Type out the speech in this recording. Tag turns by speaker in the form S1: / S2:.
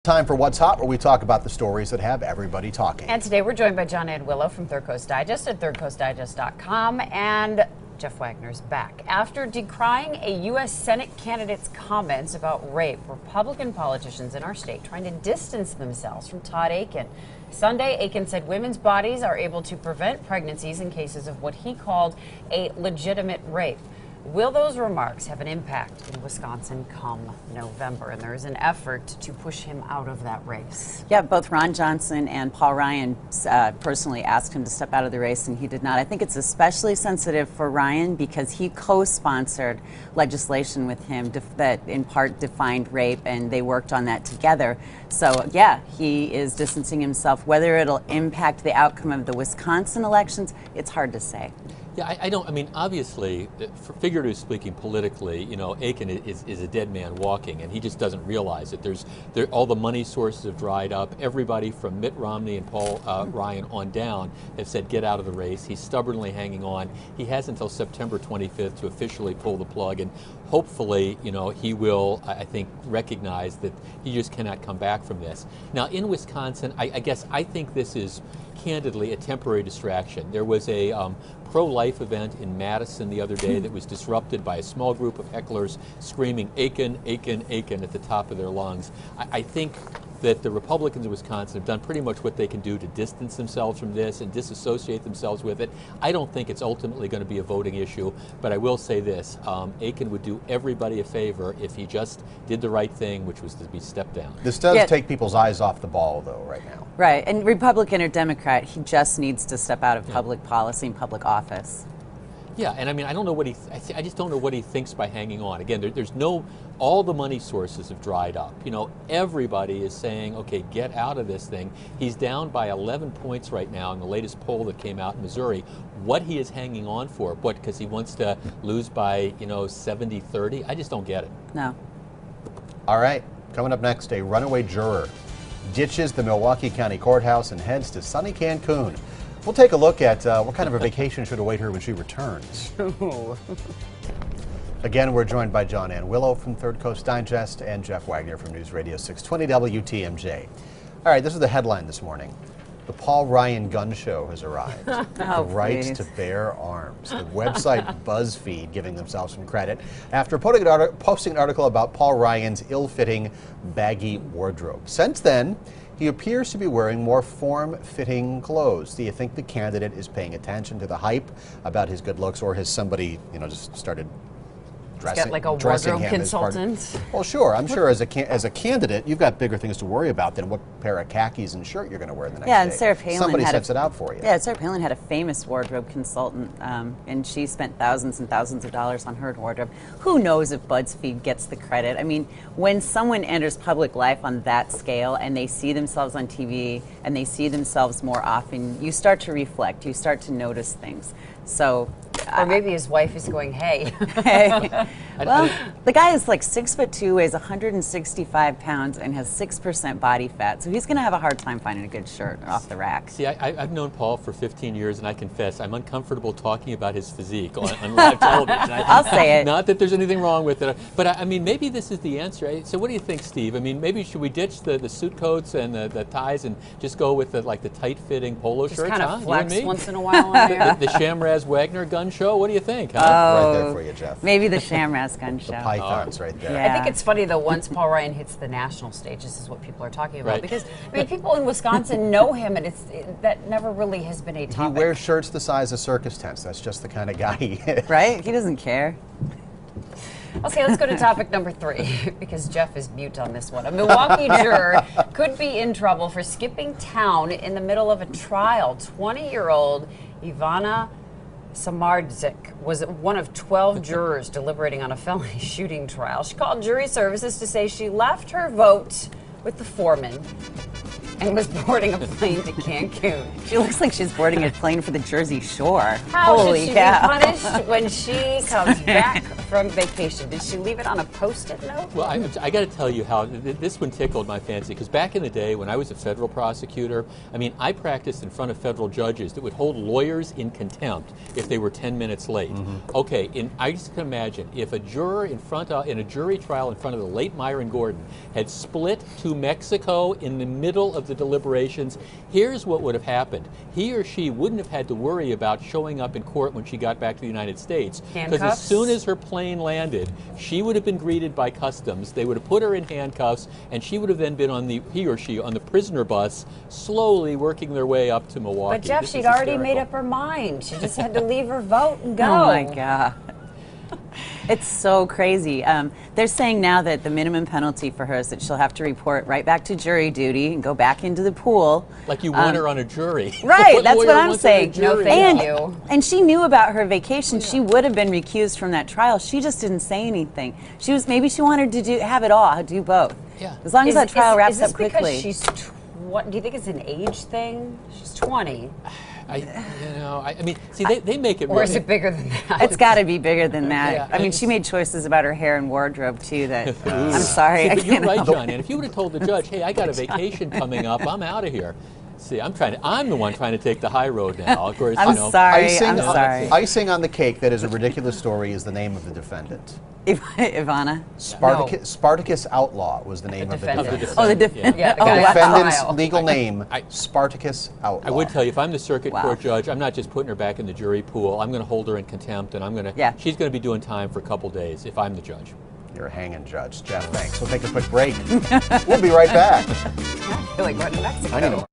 S1: Time for What's Hot, where we talk about the stories that have everybody talking.
S2: And today we're joined by Jon Anne Willow from ThirdCoast Digest at thirdcoastdigest.com. And Jeff Wagner's back. After decrying a U.S. Senate candidate's comments about rape, Republican politicians in our state trying to distance themselves from Todd Akin. Sunday, Akin said women's bodies are able to prevent pregnancies in cases of what he called a legitimate rape. Will those remarks have an impact in Wisconsin come November? And there is an effort to push him out of that race.
S3: Yeah, both Ron Johnson and Paul Ryan personally asked him to step out of the race, and he did not. I think it's especially sensitive for Ryan because he co-sponsored legislation with him that in part defined rape, and they worked on that together. So, yeah, he is distancing himself. Whether it'll impact the outcome of the Wisconsin elections, it's hard to say.
S4: Yeah, I mean, obviously, figuratively speaking, politically, you know, Akin is a dead man walking, and he just doesn't realize it. All the money sources have dried up. Everybody from Mitt Romney and Paul Ryan on down have said, get out of the race. He's stubbornly hanging on. He has until September 25th to officially pull the plug, and hopefully, you know, he will, I think, recognize that he just cannot come back from this. Now, in Wisconsin, I guess I think this is candidly a temporary distraction. There was a pro-life event in Madison the other day that was disrupted by a small group of hecklers screaming Akin, Akin, Akin at the top of their lungs. I think that the Republicans in Wisconsin have done pretty much what they can do to distance themselves from this and disassociate themselves with it. I don't think it's ultimately going to be a voting issue, but I will say this, Akin would do everybody a favor if he just did the right thing, which was to be stepped down.
S1: This does take people's eyes off the ball, though, right now.
S3: Right, and Republican or Democrat, he just needs to step out of public policy and public office.
S4: Yeah, and I mean, I don't know what I just don't know what he thinks by hanging on. Again, there's no, all the money sources have dried up. You know, everybody is saying, okay, get out of this thing. He's down by 11 points right now in the latest poll that came out in Missouri. What he is hanging on for, what, because he wants to lose by, you know, 70-30? I just don't get it.
S3: No.
S1: All right, coming up next, a runaway juror ditches the Milwaukee County Courthouse and heads to sunny Cancun. We'll take a look at what kind of a vacation should await her when she returns. Again, we're joined by Jon Anne Willow from Third Coast Digest and Jeff Wagner from News Radio 620 WTMJ. All right, this is the headline this morning. The Paul Ryan gun show has arrived. The right to bear arms. The website BuzzFeed giving themselves some credit after posting an article about Paul Ryan's ill-fitting, baggy wardrobe. Since then, he appears to be wearing more form-fitting clothes. Do you think the candidate is paying attention to the hype about his good looks, or has somebody, you know, just started dressing?
S2: He's got like a wardrobe consultant.
S1: Well, sure. I'm sure as a candidate, you've got bigger things to worry about than what pair of khakis and shirt you're going to wear the next day.
S3: Yeah, and Sarah Palin
S1: somebody sets it out for you.
S3: Yeah, Sarah Palin had a famous wardrobe consultant, and she spent thousands and thousands of dollars on her wardrobe. Who knows if BuzzFeed gets the credit? I mean, when someone enters public life on that scale and they see themselves on TV and they see themselves more often, you start to reflect. You start to notice things. So.
S2: Or maybe his wife is going, hey.
S3: Hey. Well, the guy is like 6'2", weighs 165 pounds, and has 6% body fat. So he's going to have a hard time finding a good shirt off the rack.
S4: See, I've known Paul for 15 years, and I confess I'm uncomfortable talking about his physique on live television.
S3: I'll say it.
S4: Not that there's anything wrong with it, but I mean, maybe this is the answer. So what do you think, Steve? I mean, maybe should we ditch the suit coats and the ties and just go with the tight-fitting polo
S2: Just
S4: shirts?
S2: kind of
S4: huh?
S2: flex once in a while on there.
S4: The Chamraz Wagner gun show? What do you think? Huh?
S1: Right there for you, Jeff.
S3: Maybe the Chamraz gun show.
S1: The pythons right there.
S3: Yeah.
S2: I think it's funny, though, once Paul Ryan hits the national stage, this is what people are talking about.
S4: Right.
S2: Because, I mean, people in Wisconsin know him, and that never really has been a topic.
S1: He wears shirts the size of circus tents. That's just the kind of guy he is.
S3: Right? He doesn't care.
S2: Okay, let's go to topic number 3, because Jeff is mute on this one. A Milwaukee juror could be in trouble for skipping town in the middle of a trial. 20-year-old Ivana Samardzic was one of 12 jurors deliberating on a felony shooting trial. She called jury services to say she left her vote with the foreman and was boarding a plane to Cancun.
S3: She looks like she's boarding a plane for the Jersey Shore.
S2: How
S3: Holy
S2: should she
S3: cow.
S2: be punished when she comes back from vacation? Did she leave it on a Post-it note?
S4: Well, I got to tell you how this one tickled my fancy, because back in the day when I was a federal prosecutor, I mean, I practiced in front of federal judges that would hold lawyers in contempt if they were 10 minutes late. Okay, I just can imagine if a juror in a jury trial in front of the late Myron Gordon had split to Mexico in the middle of the deliberations, here's what would have happened. He or she wouldn't have had to worry about showing up in court when she got back to the United States, because as soon as her plane landed, she would have been greeted by customs. They would have put her in handcuffs, and she would have then been he or she on the prisoner bus, slowly working their way up to Milwaukee.
S2: But Jeff, she'd already made up her mind. She just had to leave her vote and go.
S3: Oh my God. It's so crazy. They're saying now that the minimum penalty for her is that she'll have to report right back to jury duty and go back into the pool.
S4: Like you want her on a jury.
S3: Right, that's what I'm saying.
S2: No, thank you.
S3: And she knew about her vacation. She would have been recused from that trial. She just didn't say anything. Maybe she wanted to have it all, do both.
S4: Yeah.
S3: As long as that trial wraps up quickly.
S2: Because she's do you think it's an age thing? She's 20.
S4: I mean, see, they make it.
S2: Or is it bigger than that?
S3: It's got to be bigger than that.
S4: Yeah,
S3: I mean, she made choices about her hair and wardrobe too. That I'm sorry.
S4: See, but you're
S3: can't
S4: right,
S3: help
S4: Jon Anne. If you would have told the judge, "Hey, I got a vacation coming up. I'm out of here." See, I'm the one trying to take the high road now. Of course,
S3: I'm sorry.
S1: Icing,
S3: I'm sorry.
S1: Icing on the cake that is a ridiculous story is the name of the defendant.
S3: Ivana.
S1: Spartacus Outlaw was the name of the defendant.
S3: Oh, the defendant.
S2: Yeah, the
S3: Oh,
S2: guy
S3: wow.
S1: Defendant's legal name, Spartacus Outlaw.
S4: I would tell you, if I'm the circuit court judge, I'm not just putting her back in the jury pool. I'm going to hold her in contempt, and she's going to be doing time for a couple days if I'm the judge.
S1: You're a hanging judge. Jeff, thanks. We'll take a quick break. We'll be right back.
S2: I feel like going to Mexico.
S1: I need a